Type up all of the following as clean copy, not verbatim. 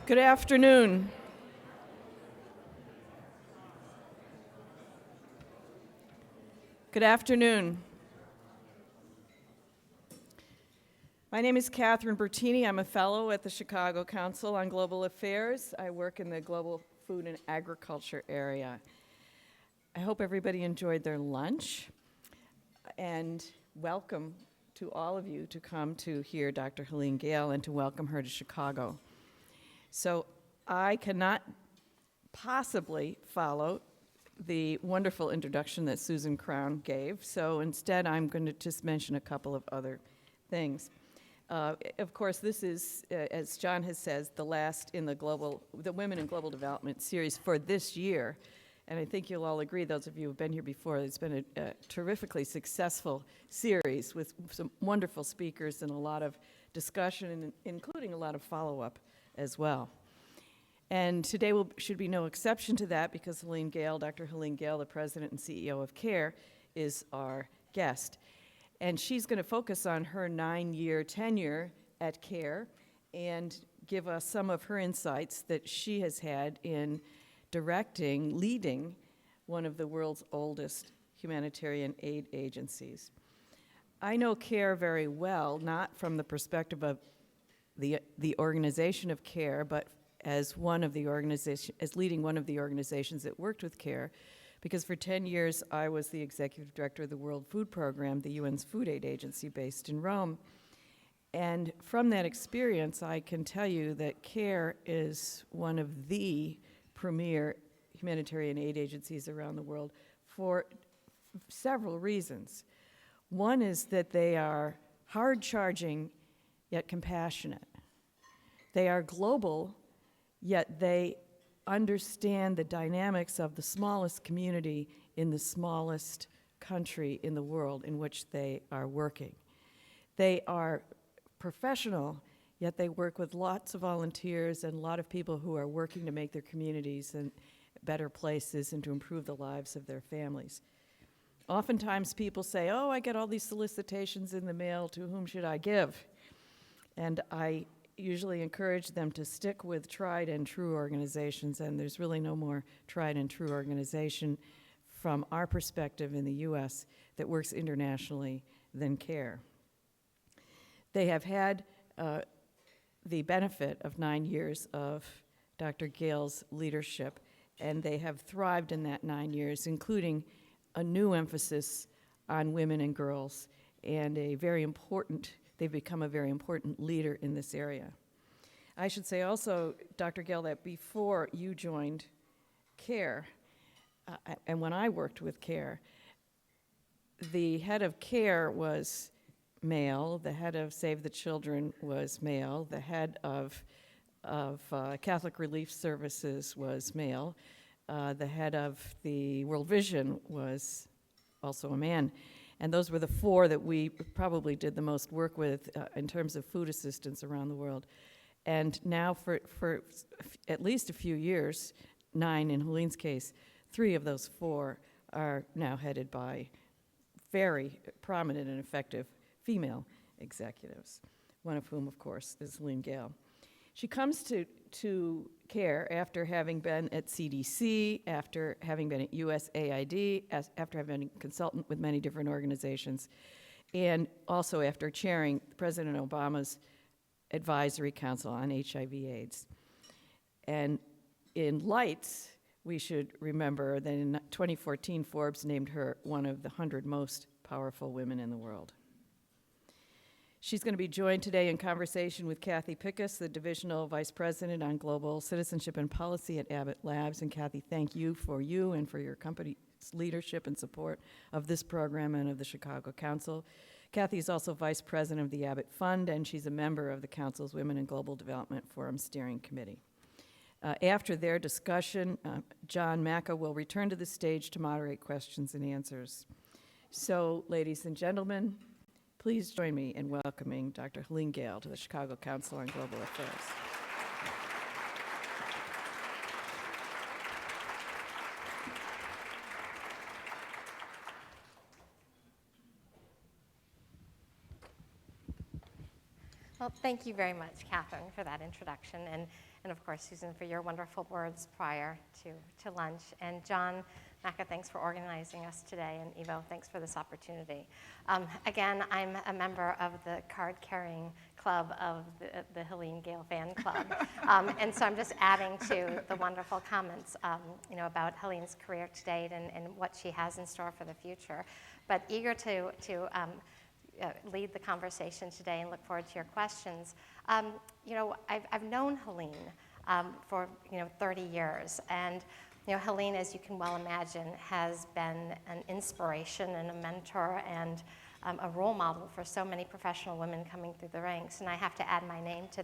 Good afternoon. Good afternoon. My name is Katherine Bertini. I'm a fellow at the Chicago Council on Global Affairs. I work in the global food and agriculture area. I hope everybody enjoyed their lunch, and welcome to all of you to come to hear Dr. Helene Gayle and to welcome her to Chicago. So I cannot possibly follow the wonderful introduction that Susan Crown gave, so instead I'm going to just mention a couple of other things. Of course, this is, as John has said, the last in the Women in Global Development series for this year, and I think you'll all agree, those of you who have been here before, it's been a terrifically successful series with some wonderful speakers and a lot of discussion, including a lot of follow-up as well. And today should be no exception to that because Dr. Helene Gayle, the President and CEO of CARE, is our guest. And she's going to focus on her 9-year tenure at CARE and give us some of her insights that she has had in leading one of the world's oldest humanitarian aid agencies. I know CARE very well, not from the perspective of the organization of CARE, but as leading one of the organizations that worked with CARE, because for 10 years I was the executive director of the World Food Program, the UN's food aid agency based in Rome. And from that experience, I can tell you that CARE is one of the premier humanitarian aid agencies around the world for several reasons. One is that they are hard-charging yet compassionate. They are global, yet they understand the dynamics of the smallest community in the smallest country in the world in which they are working. They are professional, yet they work with lots of volunteers and a lot of people who are working to make their communities and better places and to improve the lives of their families. Oftentimes people say, oh, I get all these solicitations in the mail, to whom should I give? And I usually encourage them to stick with tried and true organizations, and there's really no more tried and true organization from our perspective in the U.S. that works internationally than CARE. They have had the benefit of 9 years of Dr. Gayle's leadership, and they have thrived in that 9 years, including a new emphasis on women and girls, and they've become a very important leader in this area. I should say also, Dr. Gayle, that before you joined CARE, and when I worked with CARE, the head of CARE was male, the head of Save the Children was male, the head of Catholic Relief Services was male, the head of the World Vision was also a man. And those were the four that we probably did the most work with in terms of food assistance around the world. And now for at least a few years, 9 in Helene's case, 3 of those 4 are now headed by very prominent and effective female executives, one of whom, of course, is Helene Gayle. She comes to CARE after having been at CDC, after having been at USAID, after having been a consultant with many different organizations, and also after chairing President Obama's Advisory Council on HIV/AIDS. And in lights, we should remember that in 2014, Forbes named her one of the 100 most powerful women in the world. She's going to be joined today in conversation with Kathy Pickus, the Divisional Vice President on Global Citizenship and Policy at Abbott Labs. And Kathy, thank you and for your company's leadership and support of this program and of the Chicago Council. Kathy is also Vice President of the Abbott Fund, and she's a member of the Council's Women in Global Development Forum Steering Committee. After their discussion, John Macca will return to the stage to moderate questions and answers. So, ladies and gentlemen, please join me in welcoming Dr. Helene Gayle to the Chicago Council on Global Affairs. Well, thank you very much, Catherine, for that introduction, and of course, Susan, for your wonderful words prior to lunch. And John Macca, thanks for organizing us today, and Ivo, thanks for this opportunity. Again, I'm a member of the card-carrying club of the Helene Gayle fan club, and so I'm just adding to the wonderful comments, about Helene's career to date and what she has in store for the future. But eager to lead the conversation today and look forward to your questions. I've known Helene for 30 years, and Helene, as you can well imagine, has been an inspiration and a mentor and a role model for so many professional women coming through the ranks, and I have to add my name to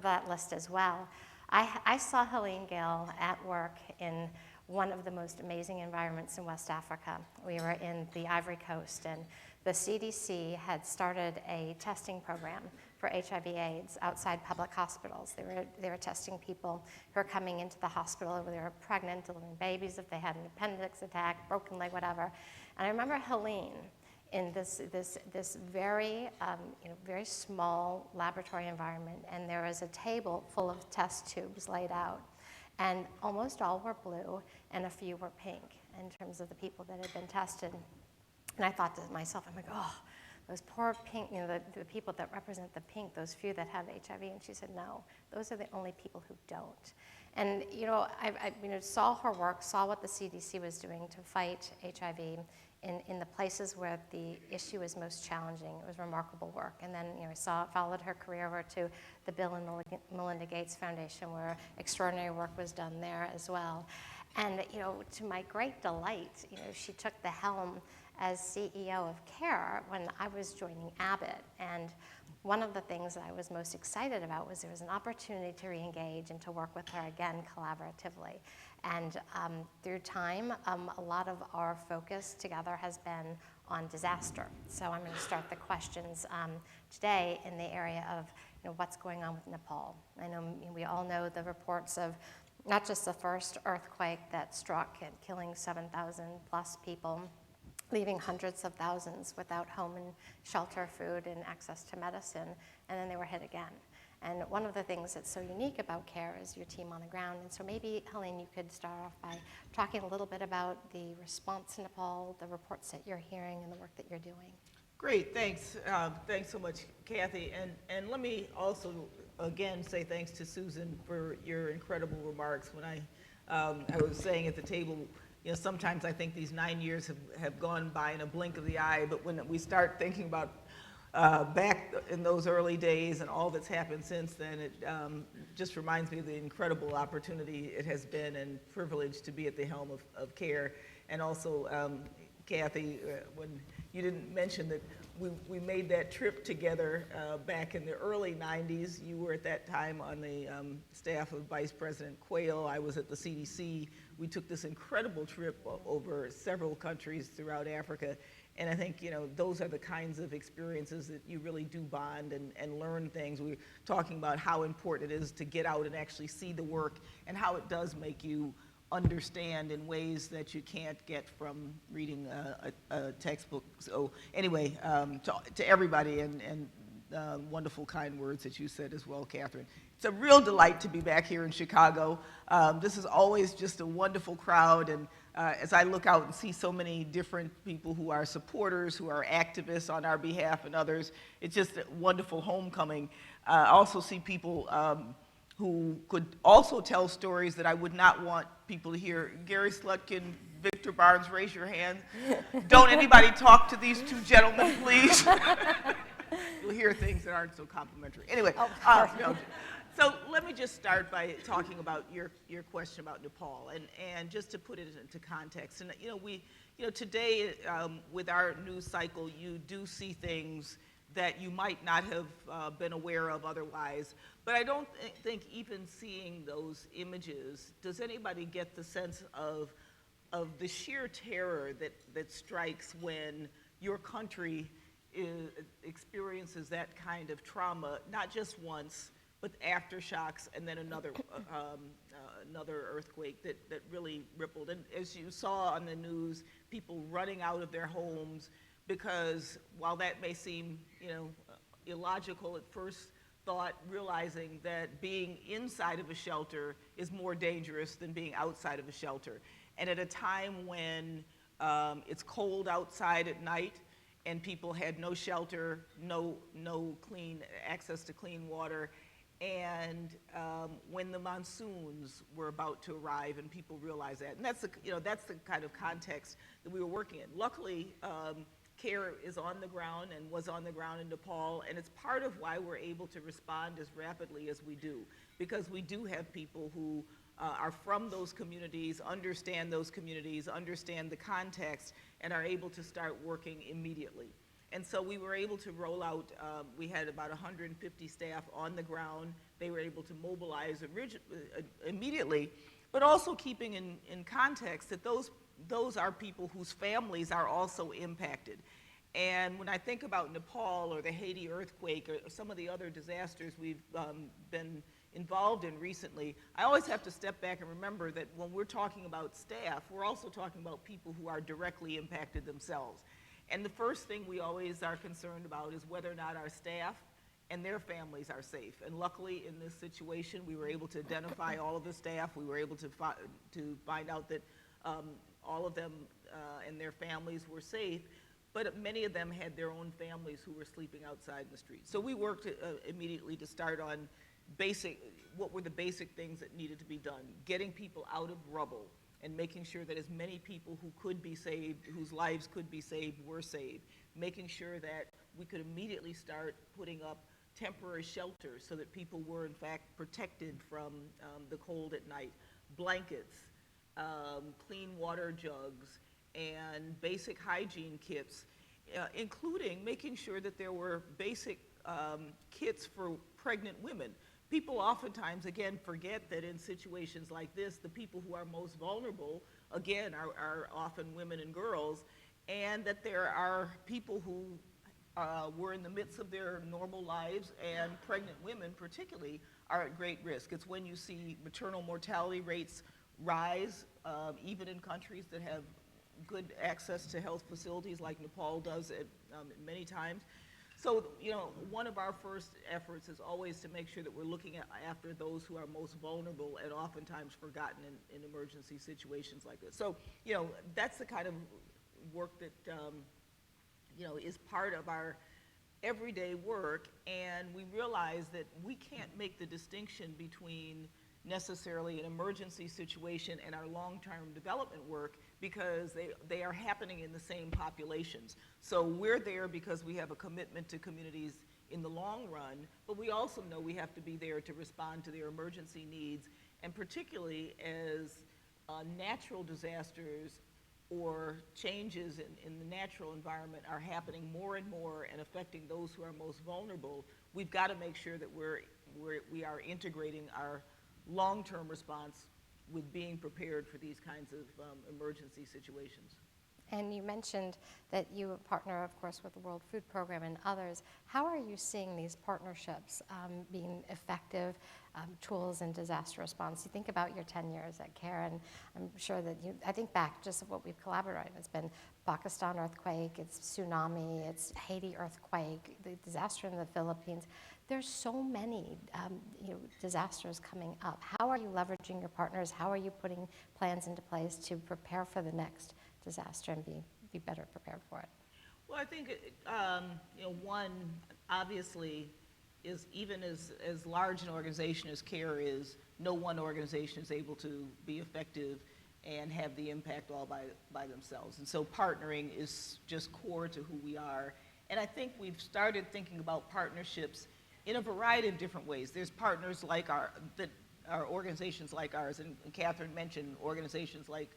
that list as well. I saw Helene Gayle at work in one of the most amazing environments in West Africa. We were in the Ivory Coast, and the CDC had started a testing program for HIV/AIDS outside public hospitals. They were testing people who were coming into the hospital, whether they were pregnant, delivering babies, if they had an appendix attack, broken leg, whatever. And I remember Helene in this very very small laboratory environment, and there was a table full of test tubes laid out, and almost all were blue, and a few were pink in terms of the people that had been tested. And I thought to myself, I'm like, oh, those poor pink, the people that represent the pink, those few that have HIV. And she said, no, those are the only people who don't. And I saw her work, saw what the CDC was doing to fight HIV in the places where the issue is most challenging. It was remarkable work. And then followed her career over to the Bill and Melinda Gates Foundation, where extraordinary work was done there as well. And to my great delight, she took the helm as CEO of CARE when I was joining Abbott. And one of the things that I was most excited about was there was an opportunity to re-engage and to work with her again collaboratively. And through time, a lot of our focus together has been on disaster. So I'm going to start the questions today in the area of what's going on with Nepal. I know we all know the reports of not just the first earthquake that struck and killing 7,000 plus people, leaving hundreds of thousands without home and shelter, food, and access to medicine, and then they were hit again. And one of the things that's so unique about CARE is your team on the ground. And so maybe, Helene, you could start off by talking a little bit about the response in Nepal, the reports that you're hearing, and the work that you're doing. Great, thanks. Thanks so much, Kathy. And let me also, again, say thanks to Susan for your incredible remarks. When I was saying at the table, sometimes I think these 9 years have gone by in a blink of the eye, but when we start thinking about back in those early days and all that's happened since then, it just reminds me of the incredible opportunity it has been and privilege to be at the helm of CARE. And also, Kathy, when you didn't mention that we made that trip together back in the early 90s. You were at that time on the staff of Vice President Quayle. I was at the CDC. We took this incredible trip over several countries throughout Africa. And I think, those are the kinds of experiences that you really do bond and learn things. We were talking about how important it is to get out and actually see the work and how it does make you understand in ways that you can't get from reading a textbook. So anyway, to everybody, and wonderful kind words that you said as well, Catherine. It's a real delight to be back here in Chicago. This is always just a wonderful crowd, and as I look out and see so many different people who are supporters, who are activists on our behalf and others, it's just a wonderful homecoming. I also see people who could also tell stories that I would not want people to hear. Gary Slutkin, Victor Barnes, raise your hand. Don't anybody talk to these two gentlemen, please. You'll hear things that aren't so complimentary. Anyway, so let me just start by talking about your question about Nepal, and just to put it into context. And today with our news cycle, you do see things that you might not have been aware of otherwise. But I don't think even seeing those images, does anybody get the sense of the sheer terror that strikes when your country experiences that kind of trauma, not just once, but aftershocks, and then another earthquake that really rippled. And as you saw on the news, people running out of their homes, because while that may seem illogical at first thought, realizing that being inside of a shelter is more dangerous than being outside of a shelter. And at a time when it's cold outside at night and people had no shelter, no clean access to clean water, and when the monsoons were about to arrive and people realized that. And that's the kind of context that we were working in. Luckily, CARE is on the ground and was on the ground in Nepal, and it's part of why we're able to respond as rapidly as we do, because we do have people who are from those communities, understand the context, and are able to start working immediately. And so we were able to roll out, we had about 150 staff on the ground. They were able to mobilize immediately, but also keeping in context that those are people whose families are also impacted. And when I think about Nepal or the Haiti earthquake or some of the other disasters we've been involved in recently, I always have to step back and remember that when we're talking about staff, we're also talking about people who are directly impacted themselves. And the first thing we always are concerned about is whether or not our staff and their families are safe. And luckily, in this situation, we were able to identify all of the staff. We were able to find out that all of them and their families were safe, but many of them had their own families who were sleeping outside in the street. So we worked immediately to start on what were the basic things that needed to be done, getting people out of rubble and making sure that as many people who could be saved, whose lives could be saved, were saved, making sure that we could immediately start putting up temporary shelters so that people were in fact protected from the cold at night, blankets, clean water jugs, and basic hygiene kits, including making sure that there were basic kits for pregnant women. People oftentimes, again, forget that in situations like this, the people who are most vulnerable, again, are often women and girls, and that there are people who were in the midst of their normal lives, and pregnant women particularly are at great risk. It's when you see maternal mortality rates rise, even in countries that have good access to health facilities like Nepal does many times. So, one of our first efforts is always to make sure that we're looking after those who are most vulnerable and oftentimes forgotten in emergency situations like this. So, that's the kind of work that, is part of our everyday work, and we realize that we can't make the distinction between necessarily an emergency situation and our long-term development work, because they are happening in the same populations. So we're there because we have a commitment to communities in the long run, but we also know we have to be there to respond to their emergency needs, and particularly as natural disasters or changes in the natural environment are happening more and more and affecting those who are most vulnerable. We've got to make sure that we are integrating our long-term response with being prepared for these kinds of emergency situations. And you mentioned that you partner, of course, with the World Food Program and others. How are you seeing these partnerships being effective tools in disaster response? You think about your 10 years at CARE, and I'm sure that I think back just of what we've collaborated. It's been Pakistan earthquake, it's tsunami, it's Haiti earthquake, the disaster in the Philippines. There's so many disasters coming up. How are you leveraging your partners? How are you putting plans into place to prepare for the next disaster and be better prepared for it? Well, I think one obviously is, even as large an organization as CARE is, no one organization is able to be effective and have the impact all by themselves. And so partnering is just core to who we are. And I think we've started thinking about partnerships in a variety of different ways. There's partners like that are organizations like ours, and Katherine mentioned organizations like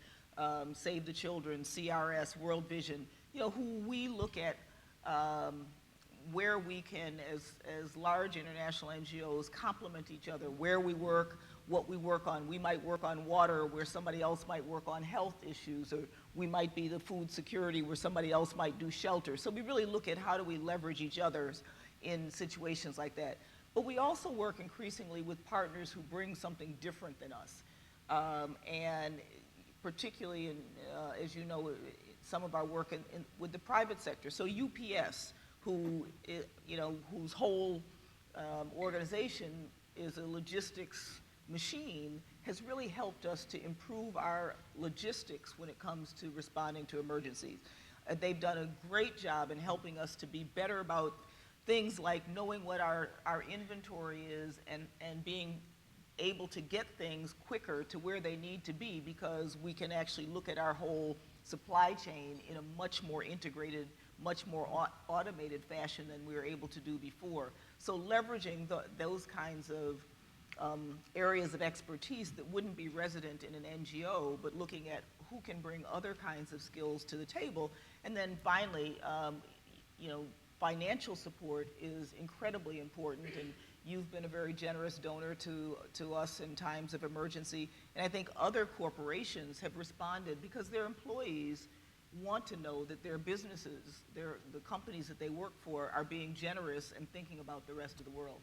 Save the Children, CRS, World Vision, who we look at where we can, as large international NGOs, complement each other, where we work, what we work on. We might work on water where somebody else might work on health issues, or we might be the food security where somebody else might do shelter. So we really look at how do we leverage each other's in situations like that. But we also work increasingly with partners who bring something different than us. And particularly as you know, some of our work with the private sector. So UPS, whose whole organization is a logistics machine, has really helped us to improve our logistics when it comes to responding to emergencies. They've done a great job in helping us to be better about things like knowing what our inventory is and being able to get things quicker to where they need to be, because we can actually look at our whole supply chain in a much more integrated, much more automated fashion than we were able to do before. So leveraging those kinds of areas of expertise that wouldn't be resident in an NGO, but looking at who can bring other kinds of skills to the table. And then finally, financial support is incredibly important, and you've been a very generous donor to us in times of emergency. And I think other corporations have responded because their employees want to know that their businesses, the companies that they work for, are being generous and thinking about the rest of the world.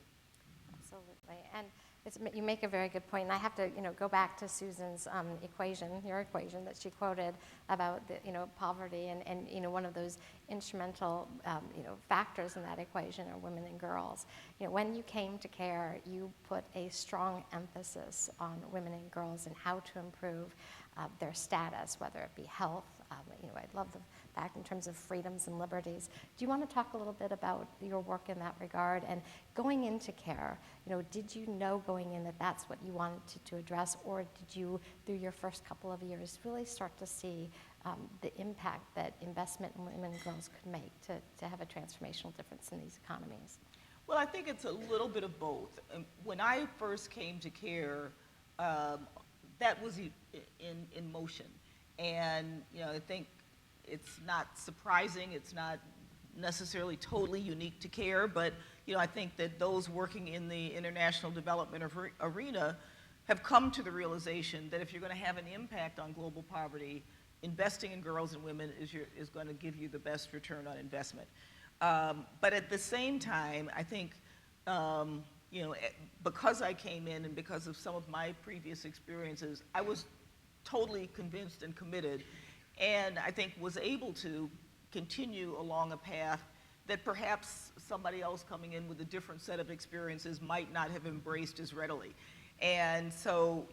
Absolutely. And you make a very good point, and I have to, go back to Susan's equation, your equation that she quoted about the, poverty, and one of those instrumental, factors in that equation are women and girls. When you came to CARE, you put a strong emphasis on women and girls and how to improve their status, whether it be health. I love the fact in terms of freedoms and liberties. Do you want to talk a little bit about your work in that regard? And going into CARE, did you know going in that that's what you wanted to address, or did you, through your first couple of years, really start to see the impact that investment in women and girls could make to have a transformational difference in these economies? Well, I think it's a little bit of both. When I first came to CARE, that was in motion. And I think it's not surprising, it's not necessarily totally unique to CARE, but I think that those working in the international development arena have come to the realization that if you're going to have an impact on global poverty, investing in girls and women is going to give you the best return on investment. But at the same time, I think because I came in and because of some of my previous experiences, I was totally convinced and committed, and I think was able to continue along a path that perhaps somebody else coming in with a different set of experiences might not have embraced as readily. And so,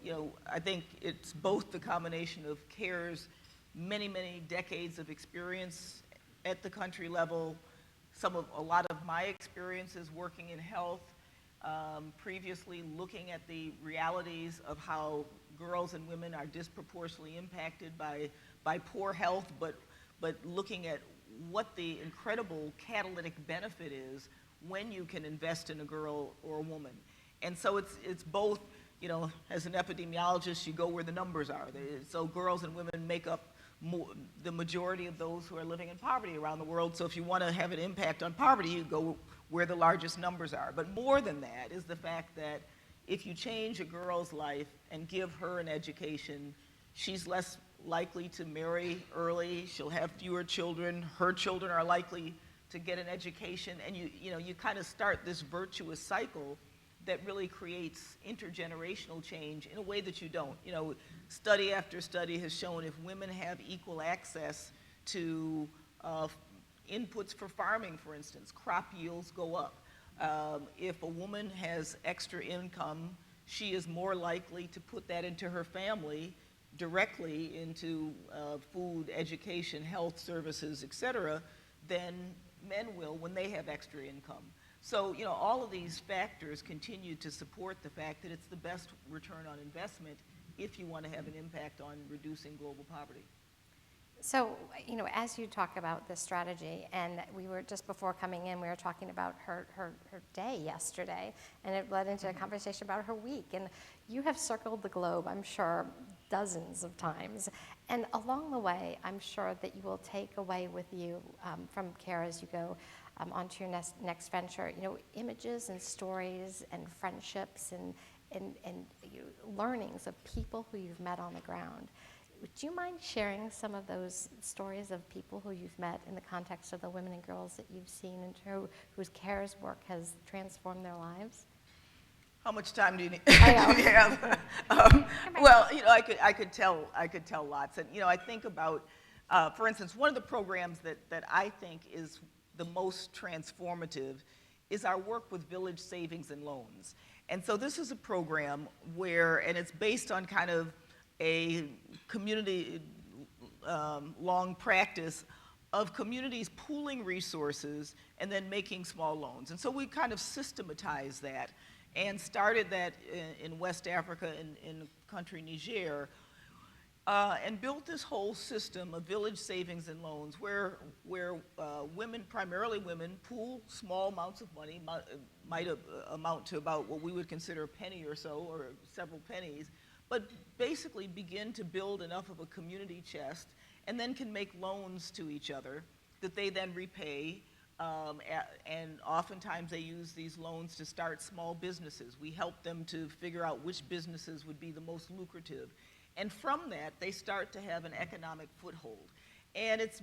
I think it's both the combination of CARE's many, many decades of experience at the country level, a lot of my experiences working in health, previously looking at the realities of how girls and women are disproportionately impacted by poor health, but looking at what the incredible catalytic benefit is when you can invest in a girl or a woman. And so it's both, as an epidemiologist, you go where the numbers are. So girls and women make up the majority of those who are living in poverty around the world. So if you want to have an impact on poverty, you go where the largest numbers are. But more than that is the fact that if you change a girl's life and give her an education, she's less likely to marry early, she'll have fewer children, her children are likely to get an education, and you kind of start this virtuous cycle that really creates intergenerational change in a way that you don't. Study after study has shown if women have equal access to inputs for farming, for instance, crop yields go up. If a woman has extra income, she is more likely to put that into her family, directly into food, education, health services, et cetera, than men will when they have extra income. So, all of these factors continue to support the fact that it's the best return on investment if you want to have an impact on reducing global poverty. So, as you talk about this strategy, and we were just before coming in, we were talking about her day yesterday, and it led into a conversation about her week. And you have circled the globe, I'm sure, dozens of times. And along the way, I'm sure that you will take away with you from CARE as you go onto your next venture, images and stories and friendships and learnings of people who you've met on the ground. Would you mind sharing some of those stories of people who you've met in the context of the women and girls that you've seen and whose CARE's work has transformed their lives? How much time do you need? I know. have? Well, I could tell lots, and I think about, for instance, one of the programs that I think is the most transformative is our work with Village Savings and Loans. And so this is a program where, and it's based on kind of a community long practice of communities pooling resources and then making small loans. And so we kind of systematized that and started that in West Africa, in the country Niger, and built this whole system of village savings and loans where women, primarily women, pool small amounts of money, might amount to about what we would consider a penny or so, or several pennies, but basically begin to build enough of a community chest and then can make loans to each other that they then repay. And oftentimes they use these loans to start small businesses. We help them to figure out which businesses would be the most lucrative. And from that, they start to have an economic foothold. And it's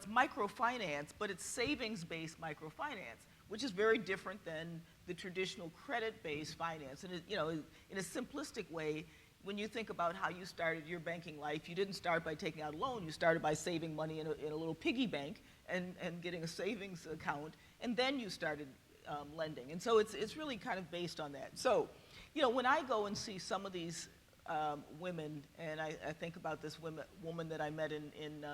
microfinance, but it's savings-based microfinance, which is very different than the traditional credit-based finance. And in a simplistic way, when you think about how you started your banking life, you didn't start by taking out a loan. You started by saving money in a little piggy bank and getting a savings account, and then you started lending. And so it's really kind of based on that. So, when I go and see some of these women, and I think about this woman that I met in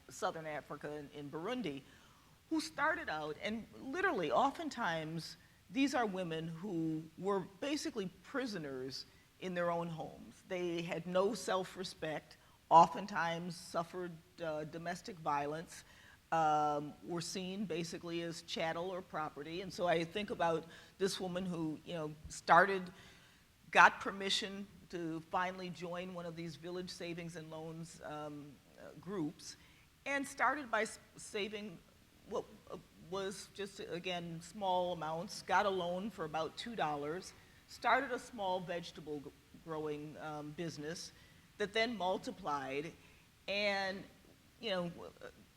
Southern Africa, in Burundi, who started out, and literally, oftentimes, these are women who were basically prisoners in their own homes. They had no self-respect, oftentimes suffered domestic violence, were seen basically as chattel or property. And so I think about this woman who, got permission to finally join one of these village savings and loans groups, and started by saving what was just, again, small amounts, got a loan for about $2, started a small vegetable growing business that then multiplied, and,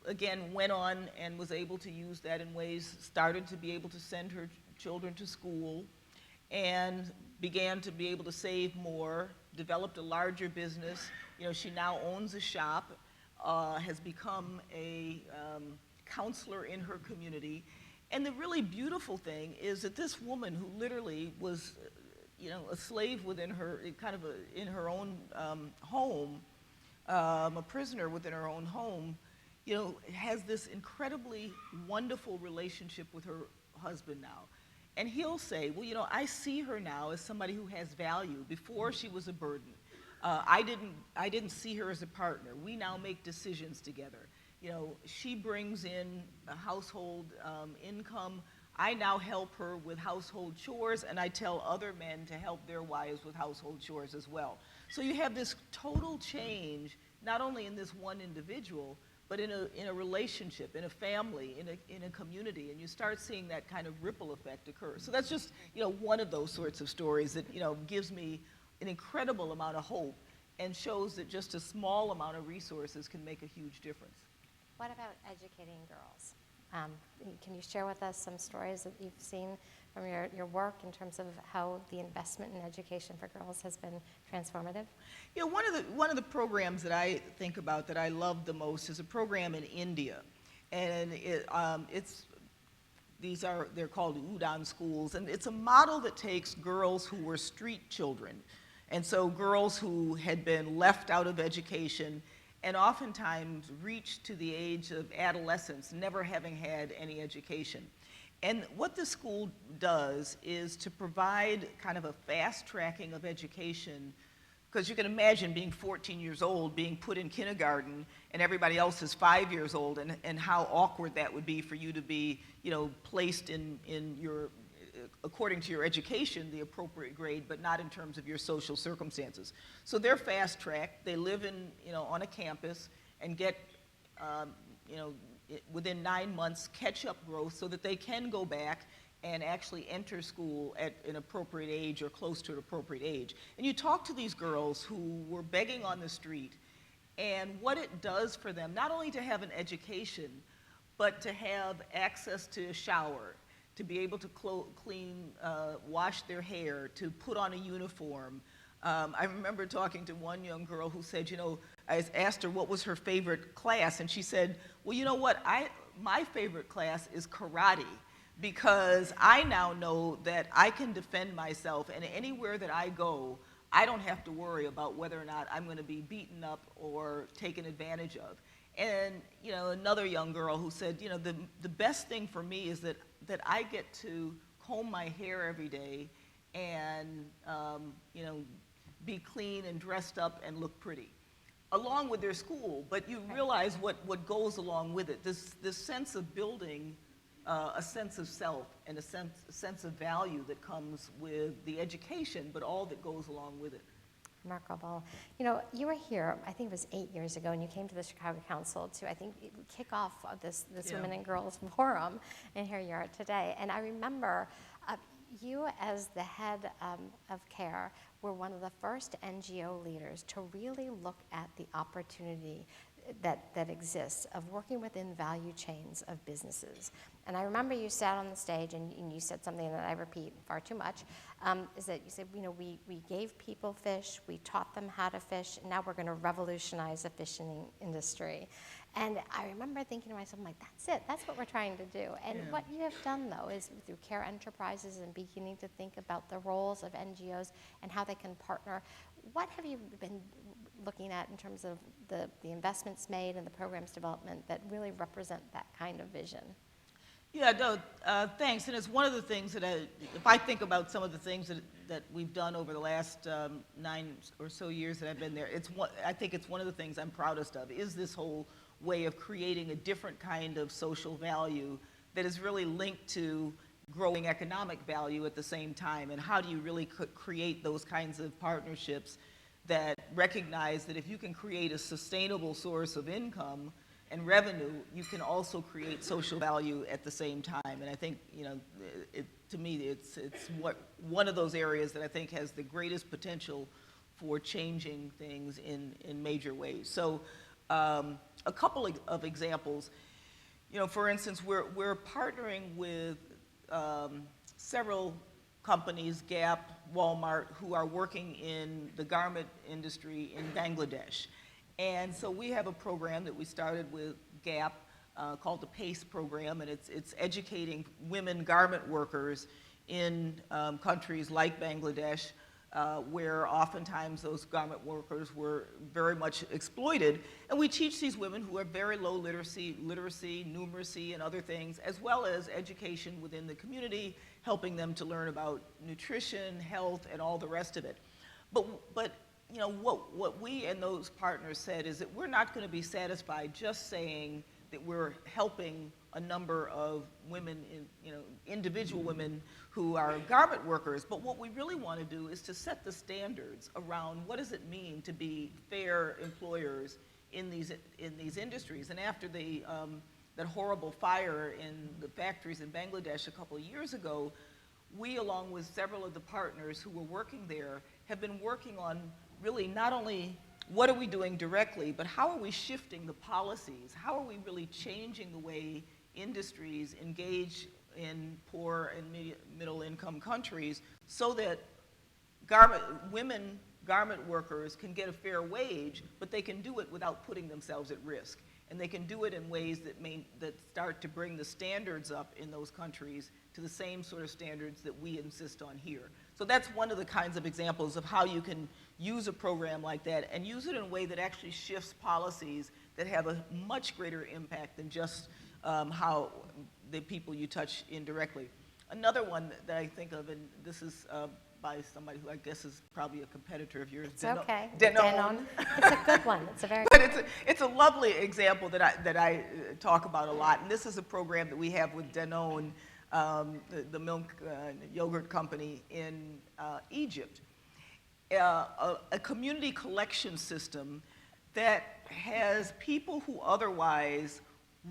again, went on and was able to use that in ways, started to be able to send her children to school, and began to be able to save more, developed a larger business. She now owns a shop, has become a counselor in her community. And the really beautiful thing is that this woman, who literally was, a slave within her, in her own home, a prisoner within her own home, has this incredibly wonderful relationship with her husband now. And he'll say, well, I see her now as somebody who has value. Before, she was a burden. I didn't see her as a partner. We now make decisions together. She brings in a household income. I now help her with household chores, and I tell other men to help their wives with household chores as well. So you have this total change, not only in this one individual, but in a relationship, in a family, in a community, and you start seeing that kind of ripple effect occur. So that's just one of those sorts of stories that gives me an incredible amount of hope and shows that just a small amount of resources can make a huge difference. What about educating girls? Can you share with us some stories that you've seen from your work in terms of how the investment in education for girls has been transformative? One of the programs that I think about that I love the most is a program in India, and they're called Udaan schools, and it's a model that takes girls who were street children, and so girls who had been left out of education and oftentimes reached to the age of adolescence never having had any education. And what the school does is to provide kind of a fast tracking of education, because you can imagine being 14 years old, being put in kindergarten, and everybody else is 5 years old, and how awkward that would be for you to be, placed in your, according to your education, the appropriate grade, but not in terms of your social circumstances. So they're fast tracked. They live on a campus and get, within 9 months, catch-up growth so that they can go back and actually enter school at an appropriate age or close to an appropriate age. And you talk to these girls who were begging on the street, and what it does for them, not only to have an education, but to have access to a shower, to be able to wash their hair, to put on a uniform. I remember talking to one young girl who said, I asked her what was her favorite class, and she said, well, you know what, my favorite class is karate, because I now know that I can defend myself, and anywhere that I go, I don't have to worry about whether or not I'm going to be beaten up or taken advantage of. And another young girl who said, the best thing for me is that I get to comb my hair every day and be clean and dressed up and look pretty, along with their school. But you realize what goes along with it. This sense of building a sense of self and a sense of value that comes with the education, but all that goes along with it. Remarkable. You were here, I think it was 8 years ago, and you came to the Chicago Council to, I think, kick off this Women and Girls Forum, and here you are today. And I remember you, as the head of CARE, were one of the first NGO leaders to really look at the opportunity that exists of working within value chains of businesses. And I remember you sat on the stage and you said something that I repeat far too much, is that you said, we gave people fish, we taught them how to fish, and now we're going to revolutionize the fishing industry. And I remember thinking to myself, I'm like, that's it, that's what we're trying to do. And what you have done, though, is through CARE Enterprises and beginning to think about the roles of NGOs and how they can partner. What have you been looking at in terms of the investments made and the programs development that really represent that kind of vision? Yeah, no, thanks. And it's one of the things that if I think about some of the things that we've done over the last 9 or so years that I've been there, I think it's one of the things I'm proudest of, is this whole way of creating a different kind of social value that is really linked to growing economic value at the same time. And how do you really create those kinds of partnerships that recognize that if you can create a sustainable source of income and revenue, you can also create social value at the same time. And I think, to me, it's one of those areas that I think has the greatest potential for changing things in major ways. So a couple of examples. For instance, we're partnering with several companies, Gap, Walmart, who are working in the garment industry in Bangladesh. And so we have a program that we started with Gap called the PACE program, and it's educating women garment workers in countries like Bangladesh, where oftentimes those garment workers were very much exploited. And we teach these women who are very low literacy, numeracy, and other things, as well as education within the community, helping them to learn about nutrition, health, and all the rest of it. But what we and those partners said is that we're not going to be satisfied just saying that we're helping a number of women, individual women who are garment workers. But what we really want to do is to set the standards around what does it mean to be fair employers in these industries. And after that horrible fire in the factories in Bangladesh a couple of years ago, we, along with several of the partners who were working there, have been working on really not only what are we doing directly, but how are we shifting the policies? How are we really changing the way industries engage in poor and middle income countries so that women garment workers can get a fair wage, but they can do it without putting themselves at risk. And they can do it in ways that start to bring the standards up in those countries to the same sort of standards that we insist on here. So that's one of the kinds of examples of how you can use a program like that and use it in a way that actually shifts policies that have a much greater impact than just how the people you touch indirectly. Another one that I think of, and this is by somebody who I guess is probably a competitor of yours. It's okay. Danone. It's a good one. It's a very But it's a lovely example that I talk about a lot. And this is a program that we have with Danone, the milk yogurt company in Egypt. A community collection system that has people who otherwise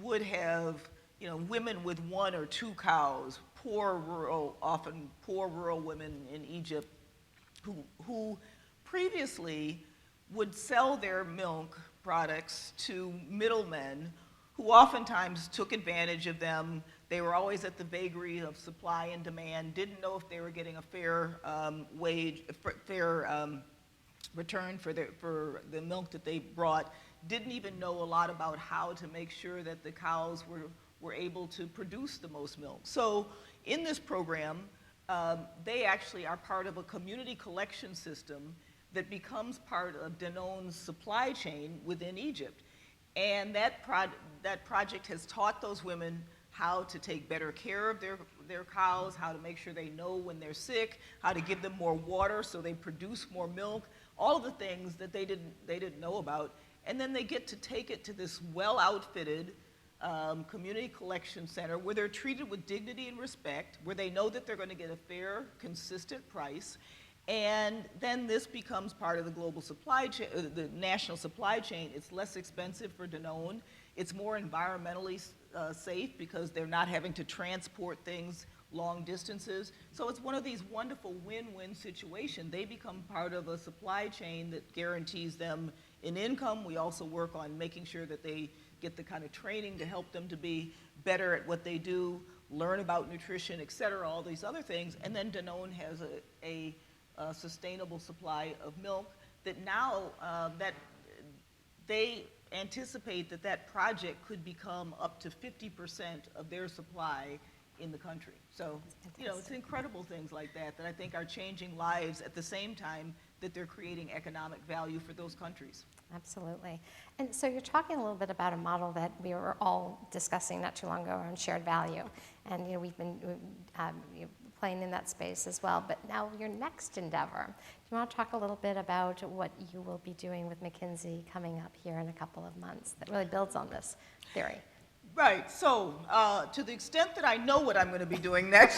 would have, women with 1 or 2 cows, often poor rural women in Egypt, who previously would sell their milk products to middlemen who oftentimes took advantage of them. They were always at the vagary of supply and demand, didn't know if they were getting a fair return for the milk that they brought, didn't even know a lot about how to make sure that the cows were able to produce the most milk. So in this program, they actually are part of a community collection system that becomes part of Danone's supply chain within Egypt. And that project has taught those women how to take better care of their cows, how to make sure they know when they're sick, how to give them more water so they produce more milk, all of the things that they didn't know about. And then they get to take it to this well-outfitted community collection center where they're treated with dignity and respect, where they know that they're going to get a fair, consistent price. And then this becomes part of the global supply chain, the national supply chain. It's less expensive for Danone. It's more environmentally safe because they're not having to transport things long distances. So it's one of these wonderful win-win situations. They become part of a supply chain that guarantees them an income. We also work on making sure that they get the kind of training to help them to be better at what they do, learn about nutrition, et cetera, all these other things. And then Danone has a sustainable supply of milk that now that they anticipate that project could become up to 50% of their supply in the country. So, you know, it's incredible things like that I think are changing lives at the same time that they're creating economic value for those countries. Absolutely. And so you're talking a little bit about a model that we were all discussing not too long ago around shared value. And, you know, we've been playing in that space as well. But now your next endeavor, do you want to talk a little bit about what you will be doing with Mackenzie coming up here in a couple of months that really builds on this theory? Right, so to the extent that I know what I'm going to be doing next,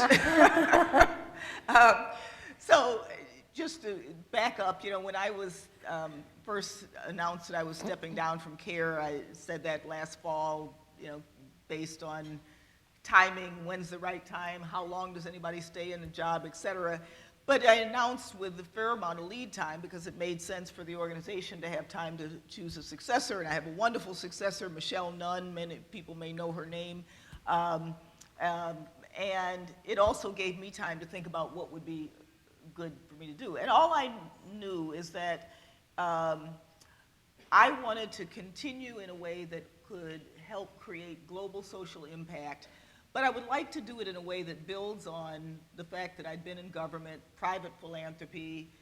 so just to back up, you know, when I was first announced that I was stepping down from CARE, I said that last fall, you know, based on timing, when's the right time, how long does anybody stay in a job, et cetera. But I announced with a fair amount of lead time because it made sense for the organization to have time to choose a successor. And I have a wonderful successor, Michelle Nunn. Many people may know her name. And it also gave me time to think about what would be good for me to do. And all I knew is that I wanted to continue in a way that could help create global social impact. But I would like to do it in a way that builds on the fact that I'd been in government, private philanthropy,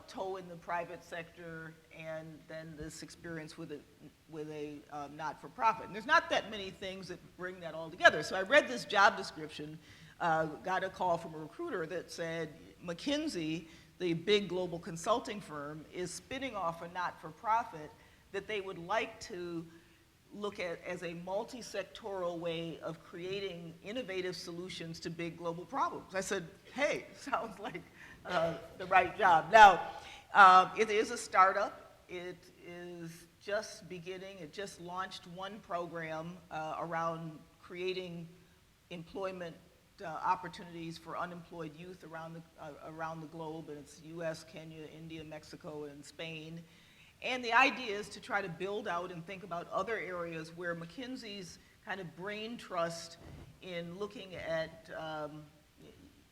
toe in the private sector, and then this experience with a not-for-profit. And there's not that many things that bring that all together. So I read this job description, got a call from a recruiter that said, Mackenzie, the big global consulting firm, is spinning off a not-for-profit that they would like to look at as a multi-sectoral way of creating innovative solutions to big global problems. I said, hey, sounds like the right job. Now, it is a startup. It is just beginning. It just launched one program around creating employment opportunities for unemployed youth around the globe, and it's US, Kenya, India, Mexico, and Spain. And the idea is to try to build out and think about other areas where Mackenzie's kind of brain trust in looking at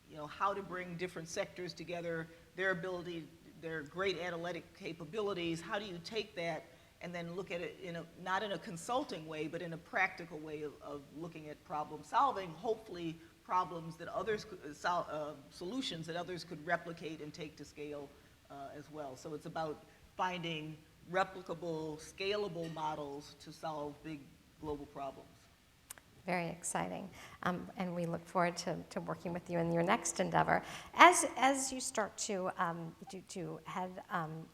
you know, how to bring different sectors together, their ability, their great analytic capabilities, how do you take that and then look at it in not in a consulting way, but in a practical way of looking at problem solving, hopefully problems that others could, solutions that others could replicate and take to scale as well. So it's about finding replicable, scalable models to solve big global problems. Very exciting, and we look forward to working with you in your next endeavor. As you start to head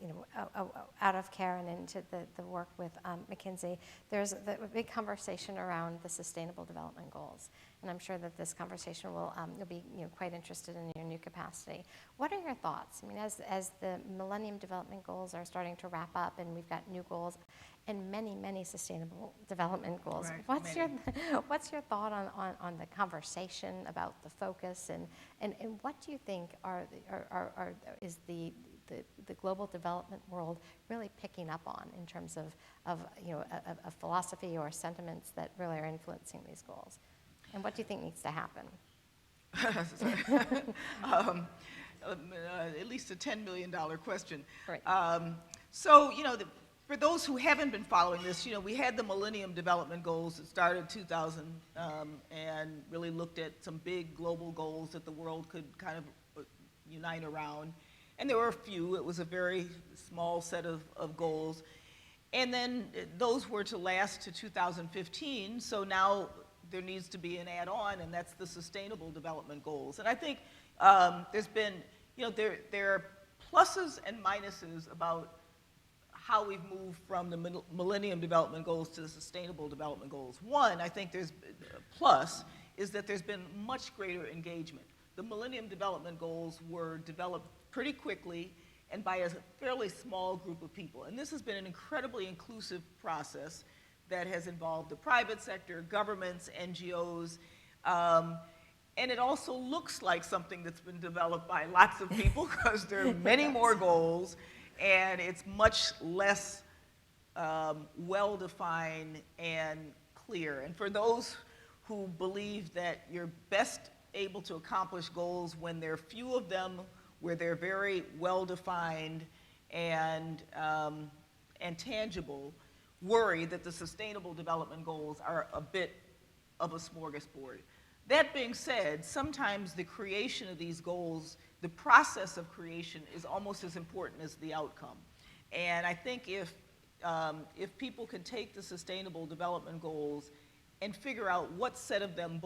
you know, out of CARE and into the work with Mackenzie, there's a big conversation around the Sustainable Development Goals, and I'm sure that this conversation will you'll be quite interested in your new capacity. What are your thoughts? I mean, as the Millennium Development Goals are starting to wrap up, and we've got new goals and many Sustainable Development Goals. Right, What's your thought on the conversation about the focus and what do you think is the global development world really picking up on in terms of a philosophy or sentiments that really are influencing these goals? And what do you think needs to happen? At least a $10 million question. Right. So, for those who haven't been following this, we had the Millennium Development Goals that started in 2000 and really looked at some big global goals that the world could kind of unite around. And there were a few. It was a very small set of goals. And then those were to last to 2015, so now there needs to be an add-on, and that's the Sustainable Development Goals. And I think there's been, there are pluses and minuses about how we've moved from the Millennium Development Goals to the Sustainable Development Goals. One, I think there's a plus, is that there's been much greater engagement. The Millennium Development Goals were developed pretty quickly and by a fairly small group of people. And this has been an incredibly inclusive process that has involved the private sector, governments, NGOs, and it also looks like something that's been developed by lots of people because there are many more goals, and it's much less well-defined and clear. And for those who believe that you're best able to accomplish goals when there are few of them, where they're very well-defined and tangible, worry that the Sustainable Development Goals are a bit of a smorgasbord. That being said, sometimes the creation of these goals, the process of creation, is almost as important as the outcome. And I think if people can take the Sustainable Development Goals and figure out what set of them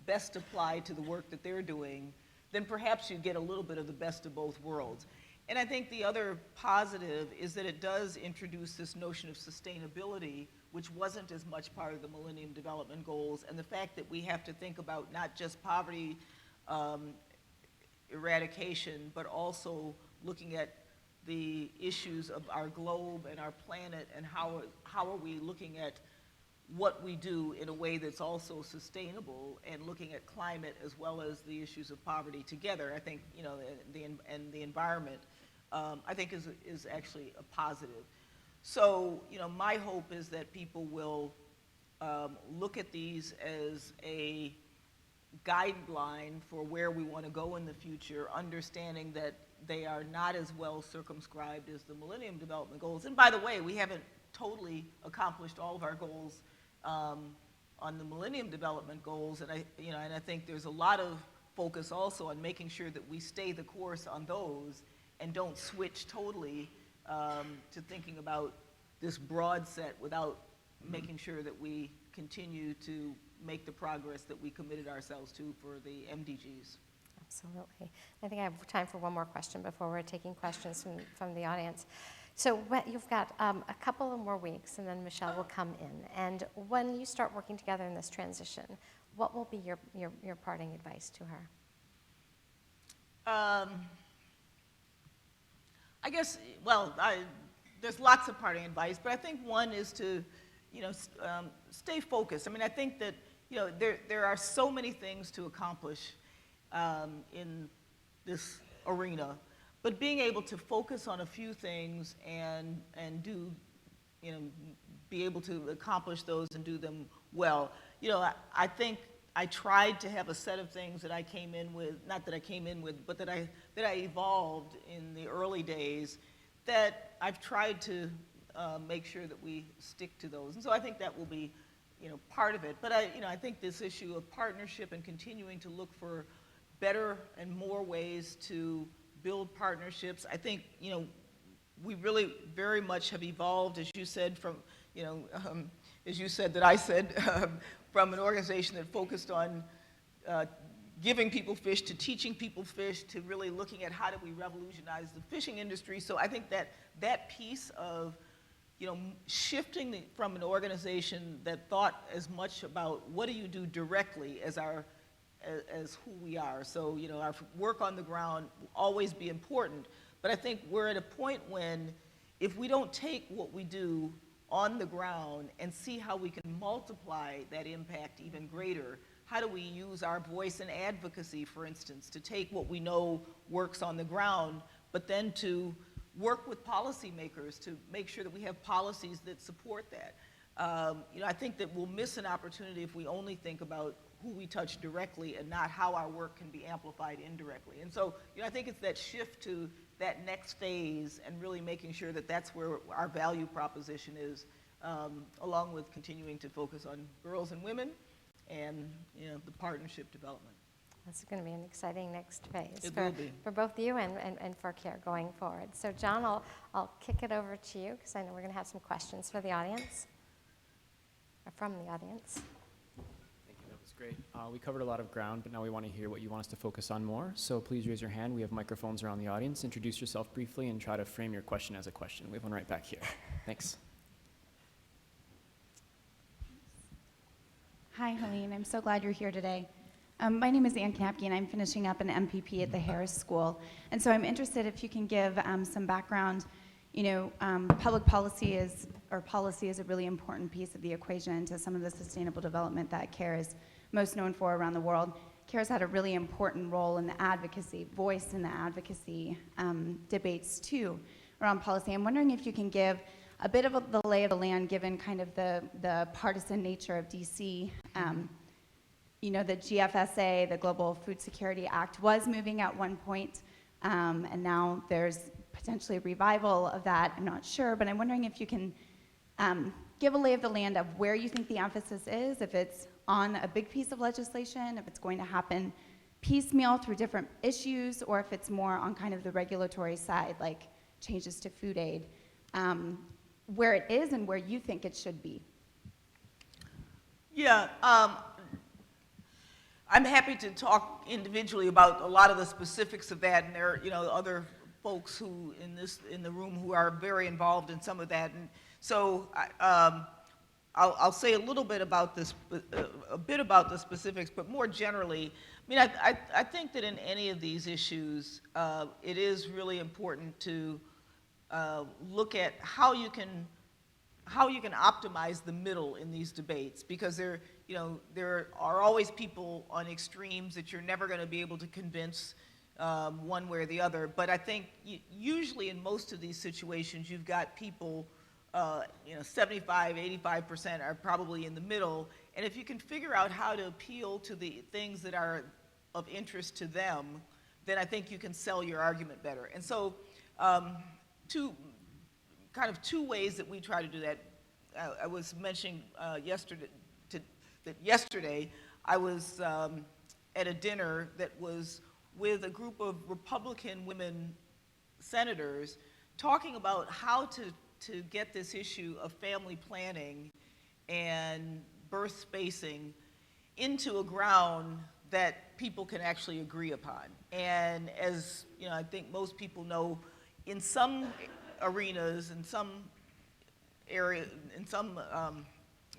best apply to the work that they're doing, then perhaps you get a little bit of the best of both worlds. And I think the other positive is that it does introduce this notion of sustainability, which wasn't as much part of the Millennium Development Goals, and the fact that we have to think about not just poverty eradication, but also looking at the issues of our globe and our planet, and how are we looking at what we do in a way that's also sustainable, and looking at climate as well as the issues of poverty together. I think, and the environment, I think is actually a positive. So, my hope is that people will look at these as a guideline for where we want to go in the future, understanding that they are not as well circumscribed as the Millennium Development Goals. And by the way, we haven't totally accomplished all of our goals on the Millennium Development Goals, and I think there's a lot of focus also on making sure that we stay the course on those and don't switch totally to thinking about this broad set without making sure that we continue to make the progress that we committed ourselves to for the MDGs. Absolutely. I think I have time for one more question before we're taking questions from the audience. So you've got a couple of more weeks, and then Michelle will come in. And when you start working together in this transition, what will be your parting advice to her? I guess, there's lots of parting advice, but I think one is to, stay focused. I mean, I think that, there are so many things to accomplish in this arena, but being able to focus on a few things and do, be able to accomplish those and do them well. I think I tried to have a set of things that I came in with, not that I came in with, but that I evolved in the early days, that I've tried to make sure that we stick to those. And so I think that will be, part of it. But I think this issue of partnership and continuing to look for better and more ways to build partnerships. I think, we really very much have evolved, as you said, from, as you said that I said, from an organization that focused on giving people fish to teaching people fish to really looking at how do we revolutionize the fishing industry. So I think that piece of, shifting from an organization that thought as much about what do you do directly as who we are. So, our work on the ground will always be important, but I think we're at a point when if we don't take what we do on the ground and see how we can multiply that impact even greater, how do we use our voice and advocacy, for instance, to take what we know works on the ground, but then to work with policymakers to make sure that we have policies that support that. I think that we'll miss an opportunity if we only think about who we touch directly and not how our work can be amplified indirectly. And so, I think it's that shift to that next phase and really making sure that that's where our value proposition is, along with continuing to focus on girls and women and the partnership development. That's going to be an exciting next phase It will be. for both you and for CARE going forward. So John, I'll kick it over to you because I know we're going to have some questions for the audience, or from the audience. Thank you, that was great. We covered a lot of ground, but now we want to hear what you want us to focus on more. So please raise your hand. We have microphones around the audience. Introduce yourself briefly and try to frame your question as a question. We have one right back here. Thanks. Hi, Helene. I'm so glad you're here today. My name is Ann Knapke, and I'm finishing up an MPP at the Harris School. And so I'm interested if you can give some background. Public policy is a really important piece of the equation to some of the sustainable development that CARE is most known for around the world. CARE's had a really important role in the advocacy, voice in the advocacy debates too around policy. I'm wondering if you can give a bit of the lay of the land, given kind of the partisan nature of DC. The GFSA, the Global Food Security Act, was moving at one point, and now there's potentially a revival of that. I'm not sure, but I'm wondering if you can give a lay of the land of where you think the emphasis is, if it's on a big piece of legislation, if it's going to happen piecemeal through different issues, or if it's more on kind of the regulatory side, like changes to food aid, where it is and where you think it should be. Yeah, I'm happy to talk individually about a lot of the specifics of that, and there are other folks who in the room who are very involved in some of that, and so I'll say a little bit about this, a bit about the specifics, but more generally, I think that in any of these issues, it is really important to look at how you can optimize the middle in these debates, because there are always people on extremes that you're never going to be able to convince one way or the other. But I think usually in most of these situations, you've got people, 75, 85% are probably in the middle. And if you can figure out how to appeal to the things that are of interest to them, then I think you can sell your argument better. And so two ways that we try to do that. I was mentioning yesterday I was at a dinner that was with a group of Republican women senators talking about how to get this issue of family planning and birth spacing into a ground that people can actually agree upon. And as I think most people know, in some arenas, in some areas, in some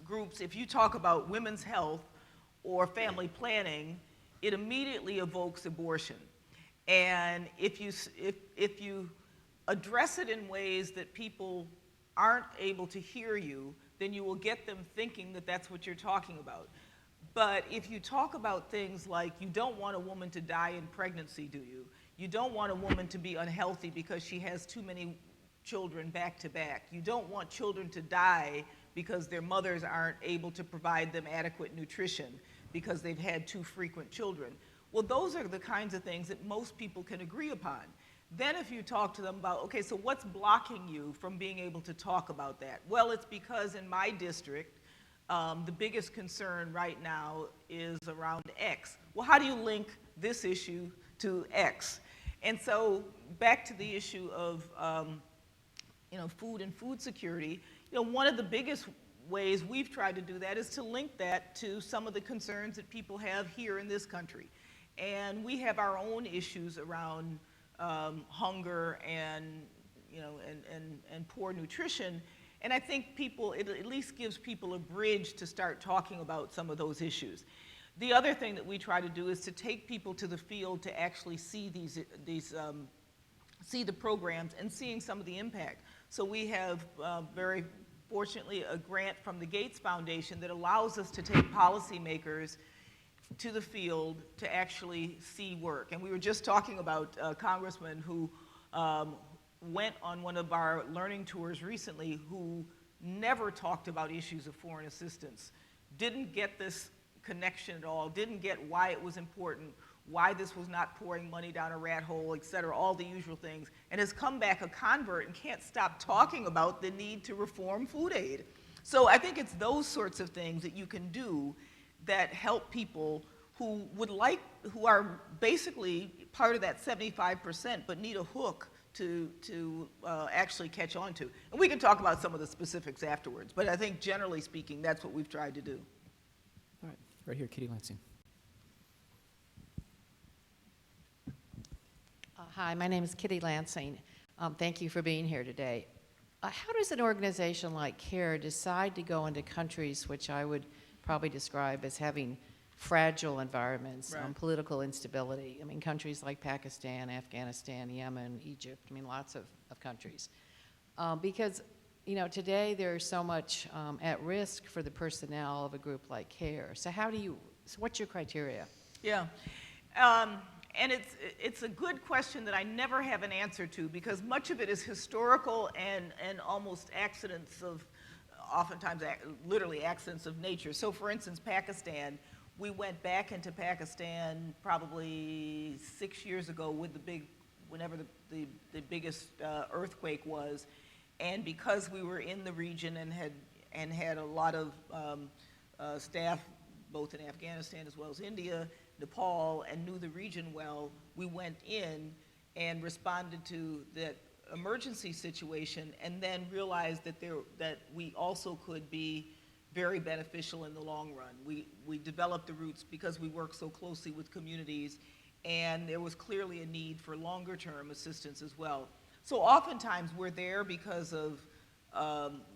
groups, if you talk about women's health or family planning, it immediately evokes abortion. And if you address it in ways that people aren't able to hear you, then you will get them thinking that that's what you're talking about. But if you talk about things like, you don't want a woman to die in pregnancy, do you? You don't want a woman to be unhealthy because she has too many children back to back. You don't want children to die because their mothers aren't able to provide them adequate nutrition because they've had too frequent children. Well, those are the kinds of things that most people can agree upon. Then if you talk to them about, okay, so what's blocking you from being able to talk about that? Well, it's because in my district, the biggest concern right now is around X. Well, how do you link this issue to X? And so back to the issue of food and food security, one of the biggest ways we've tried to do that is to link that to some of the concerns that people have here in this country. And we have our own issues around hunger and poor nutrition. And I think it at least gives people a bridge to start talking about some of those issues. The other thing that we try to do is to take people to the field to actually see see the programs and seeing some of the impact. So we have very fortunately a grant from the Gates Foundation that allows us to take policymakers to the field to actually see work. And we were just talking about a congressman who went on one of our learning tours recently who never talked about issues of foreign assistance, didn't get this connection at all, didn't get why it was important, why this was not pouring money down a rat hole, et cetera, all the usual things, and has come back a convert and can't stop talking about the need to reform food aid. So I think it's those sorts of things that you can do that help people who are basically part of that 75%, but need a hook to actually catch on to. And we can talk about some of the specifics afterwards, but I think generally speaking, that's what we've tried to do. All right, right here, Kitty Lansing. Hi, my name is Kitty Lansing. Thank you for being here today. How does an organization like CARE decide to go into countries which I would probably describe as having fragile environments, Right. Political instability? I mean, countries like Pakistan, Afghanistan, Yemen, Egypt, I mean, lots of countries. Because, you know, today there's so much at risk for the personnel of a group like CARE. So what's your criteria? Yeah. And it's a good question that I never have an answer to, because much of it is historical and almost accidents of, oftentimes literally accidents of nature. So for instance, Pakistan, we went back into Pakistan probably 6 years ago with whenever the biggest earthquake was. And because we were in the region and had a lot of staff, both in Afghanistan as well as India, Nepal, and knew the region well, we went in and responded to that emergency situation, and then realized that we also could be very beneficial in the long run. We developed the routes because we work so closely with communities, and there was clearly a need for longer term assistance as well. So oftentimes we're there because of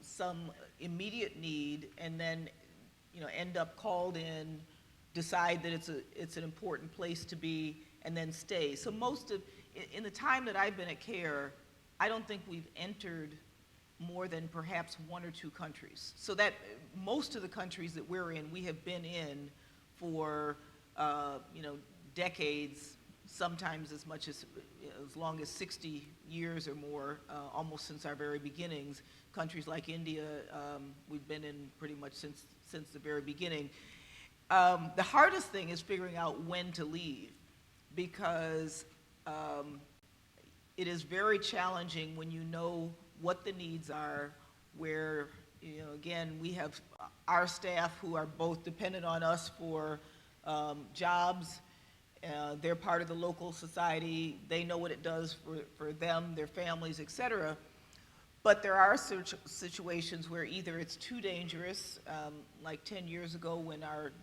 some immediate need, and then end up called in, decide that it's an important place to be, and then stay. So in the time that I've been at CARE, I don't think we've entered more than perhaps 1 or 2 countries. So that most of the countries that we're in, we have been in for decades, sometimes as much as long as 60 years or more, almost since our very beginnings. Countries like India, we've been in pretty much since the very beginning. The hardest thing is figuring out when to leave, because it is very challenging when you know what the needs are, where, again, we have our staff who are both dependent on us for jobs. They're part of the local society. They know what it does for them, their families, et cetera. But there are situations where either it's too dangerous, like 10 years ago when our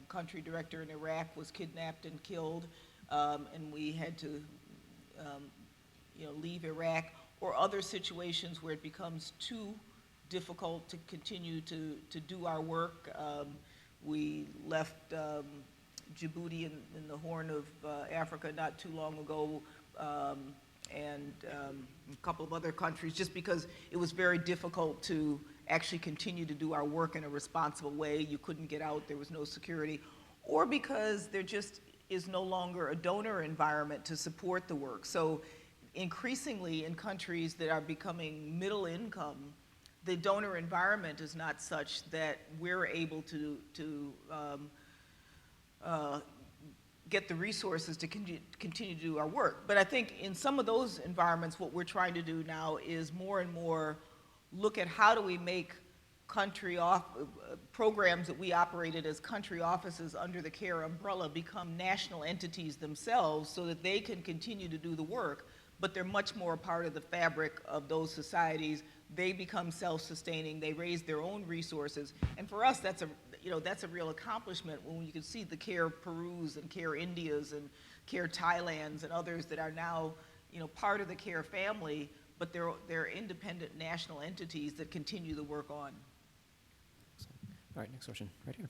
country director in Iraq was kidnapped and killed, and we had to leave Iraq, or other situations where it becomes too difficult to continue to do our work. We left Djibouti in the Horn of Africa not too long ago, and a couple of other countries, just because it was very difficult to actually continue to do our work in a responsible way. You couldn't get out, there was no security, or because there just is no longer a donor environment to support the work. So increasingly in countries that are becoming middle income, the donor environment is not such that we're able to get the resources to continue to do our work. But I think in some of those environments, what we're trying to do now is more and more look at how do we make programs that we operated as country offices under the CARE umbrella become national entities themselves, so that they can continue to do the work, but they're much more a part of the fabric of those societies. They become self-sustaining, they raise their own resources, and for us that's a real accomplishment when you can see the CARE Perus and CARE Indias and CARE Thailands and others that are now part of the CARE family, but they're independent national entities that continue the work on. All right, next question, right here.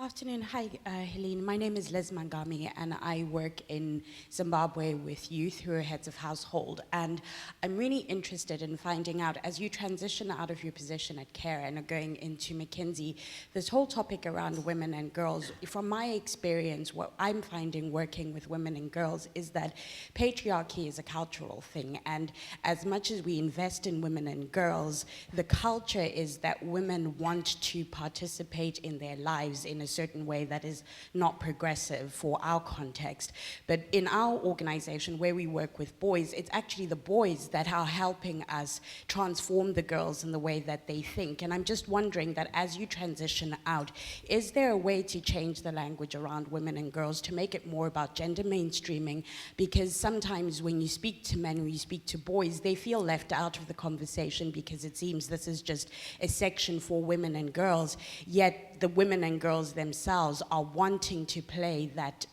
afternoon. Hi, Helene. My name is Liz Mangami, and I work in Zimbabwe with youth who are heads of household. And I'm really interested in finding out, as you transition out of your position at CARE and are going into Mackenzie, this whole topic around women and girls. From my experience, what I'm finding working with women and girls is that patriarchy is a cultural thing. And as much as we invest in women and girls, the culture is that women want to participate in their lives in a certain way that is not progressive for our context. But in our organization, where we work with boys, it's actually the boys that are helping us transform the girls in the way that they think. And I'm just wondering that as you transition out, is there a way to change the language around women and girls to make it more about gender mainstreaming? Because sometimes when you speak to men, when you speak to boys, they feel left out of the conversation because it seems this is just a section for women and girls, yet the women and girls themselves are wanting to play that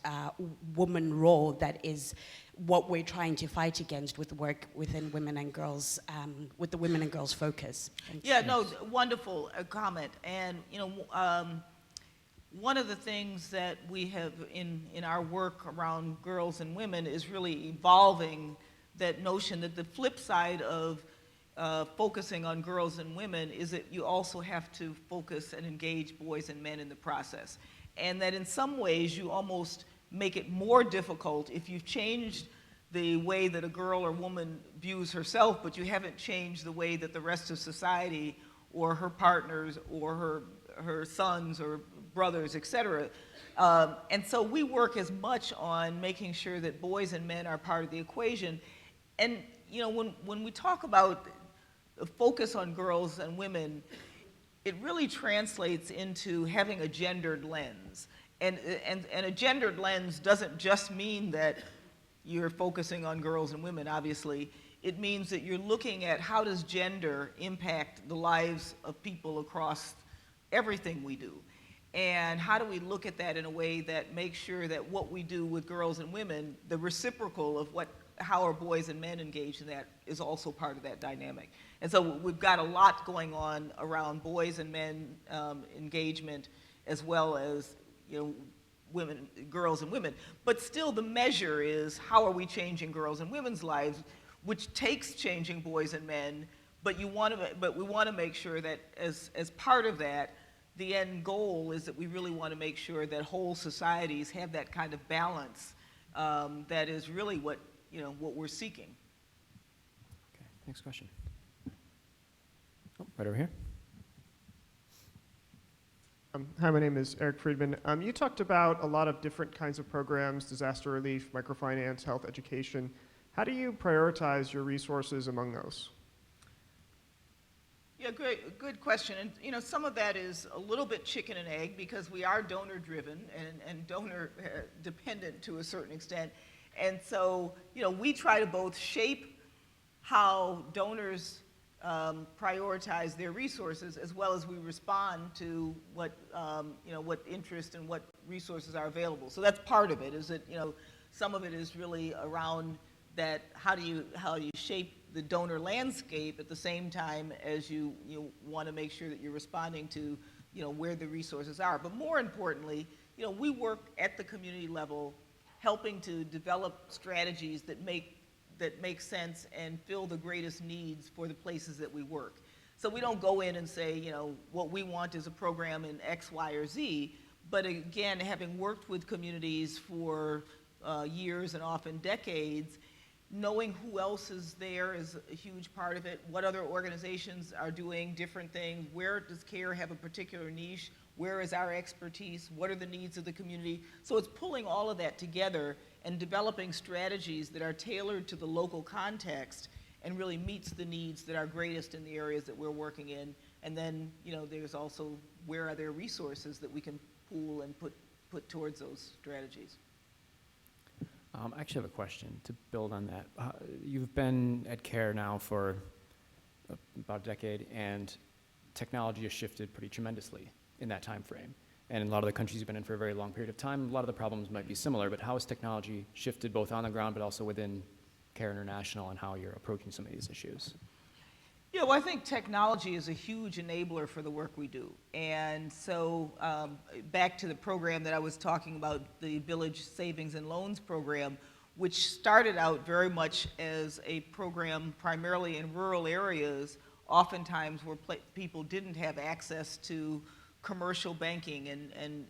woman role that is what we're trying to fight against with work within women and girls, with the women and girls focus. Yeah, no, wonderful comment. And, you know, one of the things that we have in our work around girls and women is really evolving that notion that the flip side of focusing on girls and women is that you also have to focus and engage boys and men in the process. And that in some ways you almost make it more difficult if you've changed the way that a girl or woman views herself, but you haven't changed the way that the rest of society or her partners or her sons or brothers, et cetera. And so we work as much on making sure that boys and men are part of the equation. And you know, when we talk about the focus on girls and women, it really translates into having a gendered lens. And a gendered lens doesn't just mean that you're focusing on girls and women, obviously. It means that you're looking at how does gender impact the lives of people across everything we do. And how do we look at that in a way that makes sure that what we do with girls and women, the reciprocal of how our boys and men engage in that is also part of that dynamic. And so we've got a lot going on around boys and men engagement, as well as, you know, women, girls and women. But still the measure is how are we changing girls and women's lives, which takes changing boys and men, but we want to make sure that as part of that, the end goal is that we really want to make sure that whole societies have that kind of balance that is really what we're seeking. Okay, next question. Oh, right over here. Hi, my name is Eric Friedman. You talked about a lot of different kinds of programs: disaster relief, microfinance, health, education. How do you prioritize your resources among those? Yeah, good question. And you know, some of that is a little bit chicken and egg because we are donor driven and donor dependent to a certain extent. And so, you know, we try to both shape how donors prioritize their resources, as well as we respond to what interest and what resources are available. So that's part of it. Is that, you know, some of it is really around that how do you shape the donor landscape at the same time as you want to make sure that you're responding to, you know, where the resources are. But more importantly, you know, we work at the community level, helping to develop strategies that make sense and fill the greatest needs for the places that we work. So we don't go in and say, you know, what we want is a program in X, Y, or Z, but again, having worked with communities for years and often decades, knowing who else is there is a huge part of it. What other organizations are doing different things? Where does CARE have a particular niche? Where is our expertise? What are the needs of the community? So it's pulling all of that together and developing strategies that are tailored to the local context and really meets the needs that are greatest in the areas that we're working in. And then, you know, there's also where are there resources that we can pool and put towards those strategies. I actually have a question to build on that. You've been at CARE now for about a decade, and technology has shifted pretty tremendously in that time frame. And in a lot of the countries you've been in for a very long period of time, a lot of the problems might be similar, but how has technology shifted both on the ground but also within CARE International and how you're approaching some of these issues? Yeah, well, I think technology is a huge enabler for the work we do. And so back to the program that I was talking about, the Village Savings and Loans Program, which started out very much as a program primarily in rural areas, oftentimes where people didn't have access to commercial banking and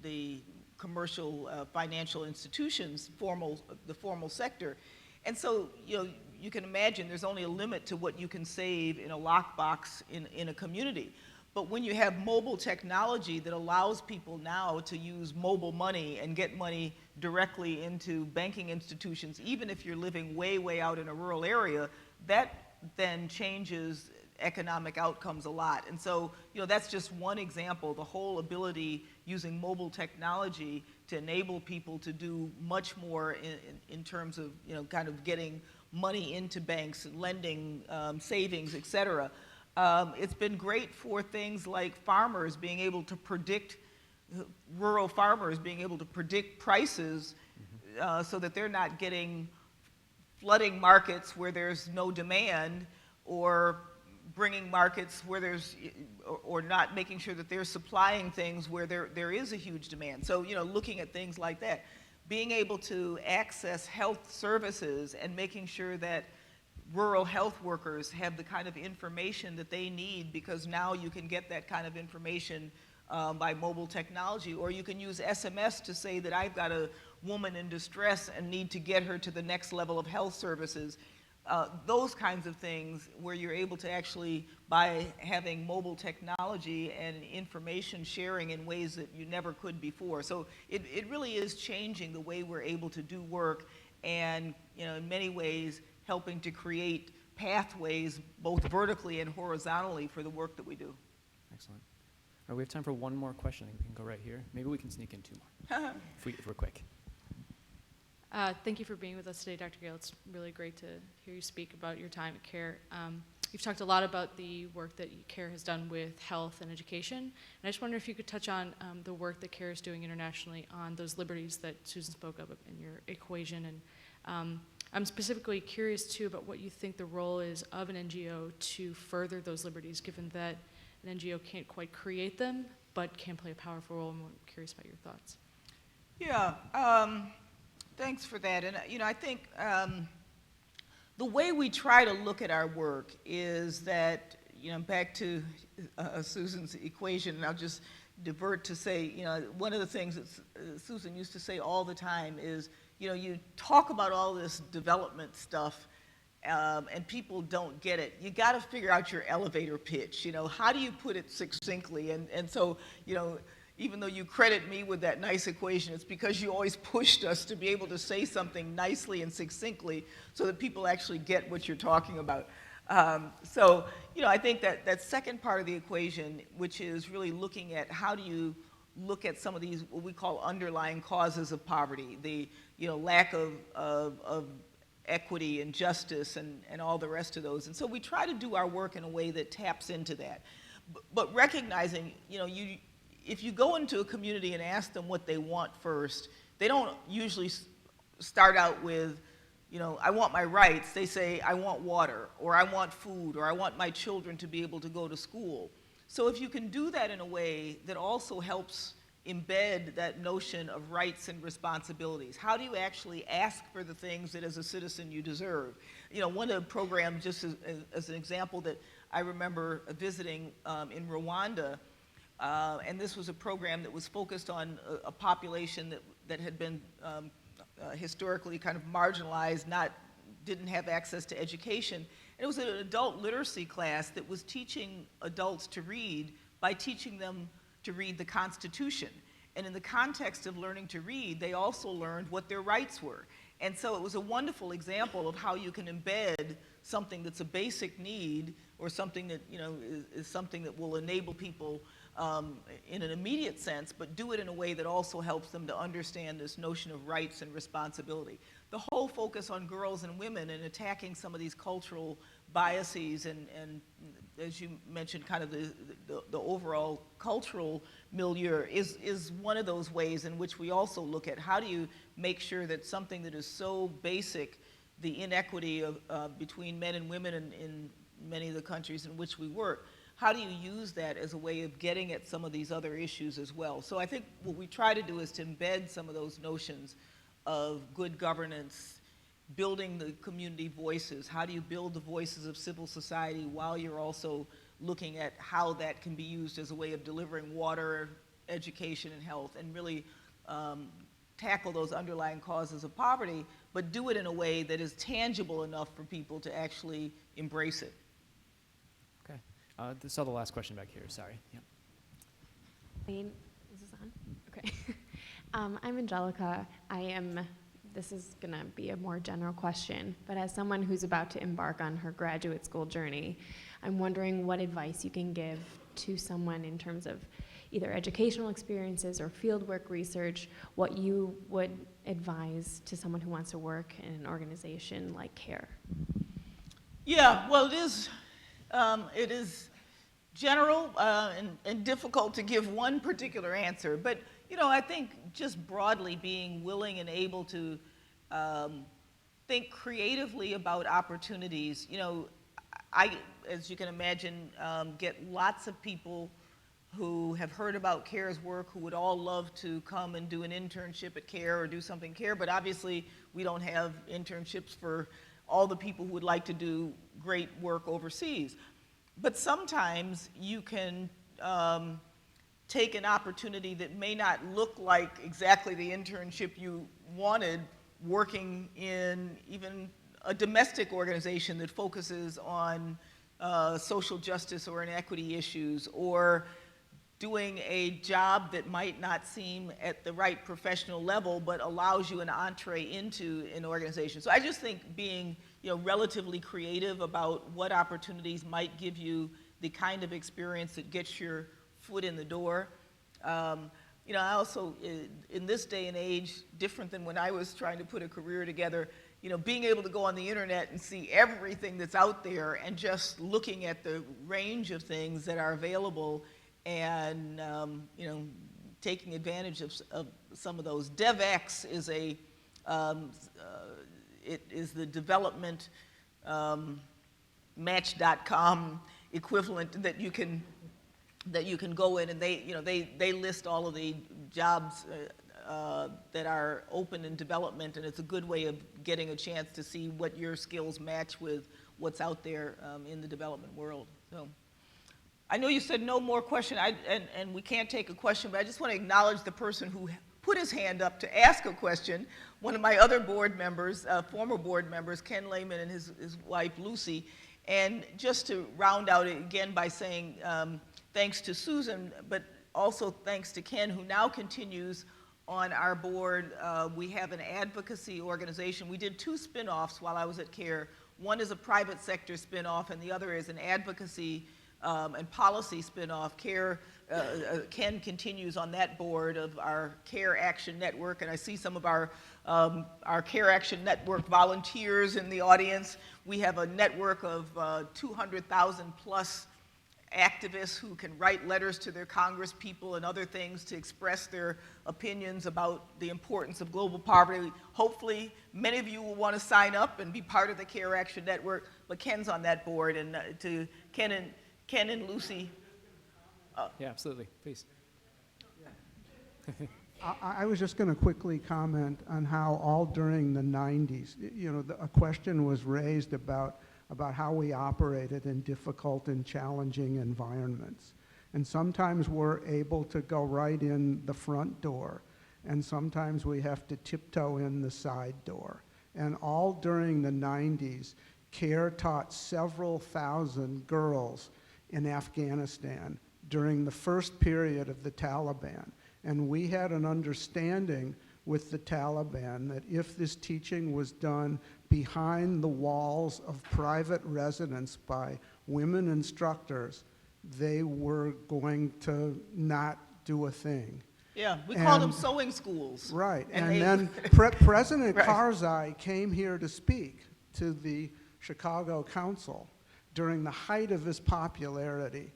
the commercial financial institutions, the formal sector. And so, you can imagine there's only a limit to what you can save in a lockbox in a community. But when you have mobile technology that allows people now to use mobile money and get money directly into banking institutions, even if you're living way, way out in a rural area, that then changes economic outcomes a lot. And so, that's just one example, the whole ability using mobile technology to enable people to do much more in terms of, kind of getting money into banks, lending, savings, et cetera. It's been great for things like farmers being able to predict, rural farmers being able to predict prices so that they're not getting flooding markets where there's no demand, or bringing markets where there's, or not making sure that they're supplying things where there is a huge demand. So, looking at things like that, being able to access health services and making sure that rural health workers have the kind of information that they need, because now you can get that kind of information by mobile technology, or you can use SMS to say that I've got a woman in distress and need to get her to the next level of health services. Those kinds of things where you're able to actually, by having mobile technology and information sharing in ways that you never could before. So it really is changing the way we're able to do work, and in many ways helping to create pathways both vertically and horizontally for the work that we do. Excellent. All right, we have time for one more question. I think we can go right here. Maybe we can sneak in two more if we're quick. Thank you for being with us today, Dr. Gayle. It's really great to hear you speak about your time at CARE. You've talked a lot about the work that CARE has done with health and education, and I just wonder if you could touch on the work that CARE is doing internationally on those liberties that Susan spoke of in your equation. And I'm specifically curious, too, about what you think the role is of an NGO to further those liberties, given that an NGO can't quite create them, but can play a powerful role. I'm curious about your thoughts. Yeah. Thanks for that. And, I think the way we try to look at our work is that, back to Susan's equation, and I'll just divert to say, one of the things that Susan used to say all the time is, you talk about all this development stuff and people don't get it. You got to figure out your elevator pitch. How do you put it succinctly? And so, even though you credit me with that nice equation, it's because you always pushed us to be able to say something nicely and succinctly so that people actually get what you're talking about. So, I think that second part of the equation, which is really looking at how do you look at some of these, what we call underlying causes of poverty, the lack of equity and justice and all the rest of those. And so we try to do our work in a way that taps into that. But recognizing, if you go into a community and ask them what they want first, they don't usually start out with, I want my rights. They say, I want water, or I want food, or I want my children to be able to go to school. So if you can do that in a way that also helps embed that notion of rights and responsibilities, how do you actually ask for the things that as a citizen you deserve? One of the programs, just as an example, that I remember visiting in Rwanda, and this was a program that was focused on a population that had been historically kind of marginalized, didn't have access to education. And it was an adult literacy class that was teaching adults to read by teaching them to read the Constitution. And in the context of learning to read, they also learned what their rights were. And so it was a wonderful example of how you can embed something that's a basic need, or something that is something that will enable people in an immediate sense, but do it in a way that also helps them to understand this notion of rights and responsibility. The whole focus on girls and women and attacking some of these cultural biases and as you mentioned, kind of the overall cultural milieu is one of those ways in which we also look at how do you make sure that something that is so basic the inequity of, between men and women in many of the countries in which we work. How do you use that as a way of getting at some of these other issues as well? So I think what we try to do is to embed some of those notions of good governance, building the community voices. How do you build the voices of civil society while you're also looking at how that can be used as a way of delivering water, education, and health, and really tackle those underlying causes of poverty, but do it in a way that is tangible enough for people to actually embrace it. Okay. Saw the last question back here. Sorry. Yep. Is this on? Okay. I'm Angelica. This is going to be a more general question, but as someone who's about to embark on her graduate school journey, I'm wondering what advice you can give to someone in terms of either educational experiences or fieldwork research, what you would advise to someone who wants to work in an organization like CARE. Yeah, well, it is general and difficult to give one particular answer, but you know, I think just broadly being willing and able to think creatively about opportunities. You know, I, as you can imagine, get lots of people who have heard about CARE's work who would all love to come and do an internship at CARE or do something CARE, but obviously we don't have internships for all the people who would like to do great work overseas. But sometimes you can take an opportunity that may not look like exactly the internship you wanted, working in even a domestic organization that focuses on social justice or inequity issues, or doing a job that might not seem at the right professional level but allows you an entree into an organization. So I just think being, you know, relatively creative about what opportunities might give you the kind of experience that gets your foot in the door. You know, I also, in this day and age, different than when I was trying to put a career together, you know, being able to go on the internet and see everything that's out there and just looking at the range of things that are available and, you know, taking advantage of some of those. DevX is it is the development Match.com equivalent that you can go in, and they list all of the jobs that are open in development, and it's a good way of getting a chance to see what your skills match with what's out there in the development world. So I know you said no more question, and we can't take a question, but I just want to acknowledge the person who put his hand up to ask a question. One of my other board members, former board members, Ken Lehman and his wife Lucy. And just to round out it again by saying thanks to Susan, but also thanks to Ken, who now continues on our board. We have an advocacy organization. We did 2 spin-offs while I was at CARE. One is a private sector spin-off, and the other is an advocacy and policy spin-off. CARE, Ken continues on that board of our CARE Action Network, and I see some of our CARE Action Network volunteers in the audience. We have a network of 200,000 plus activists who can write letters to their congresspeople and other things to express their opinions about the importance of global poverty. Hopefully, many of you will want to sign up and be part of the CARE Action Network, but Ken's on that board, and to Ken and Lucy. Yeah, absolutely. Please. I was just going to quickly comment on how all during the 90s, you know, a question was raised about how we operated in difficult and challenging environments. And sometimes we're able to go right in the front door, and sometimes we have to tiptoe in the side door. And all during the 90s, CARE taught several thousand girls in Afghanistan during the first period of the Taliban. And we had an understanding with the Taliban that if this teaching was done behind the walls of private residence by women instructors, they were going to not do a thing. Yeah, we called them sewing schools. Right, and then President Right. Karzai came here to speak to the Chicago Council during the height of his popularity.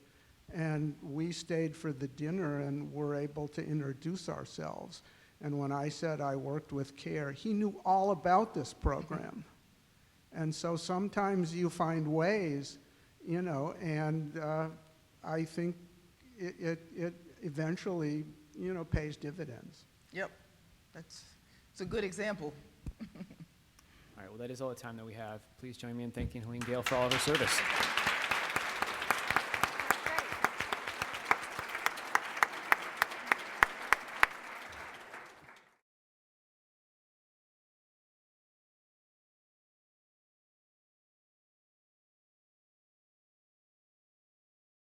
And we stayed for the dinner and were able to introduce ourselves. And when I said I worked with CARE, he knew all about this program. And so sometimes you find ways, you know, and I think it eventually, you know, pays dividends. Yep, it's a good example. All right, well, that is all the time that we have. Please join me in thanking Helene Gayle for all of her service.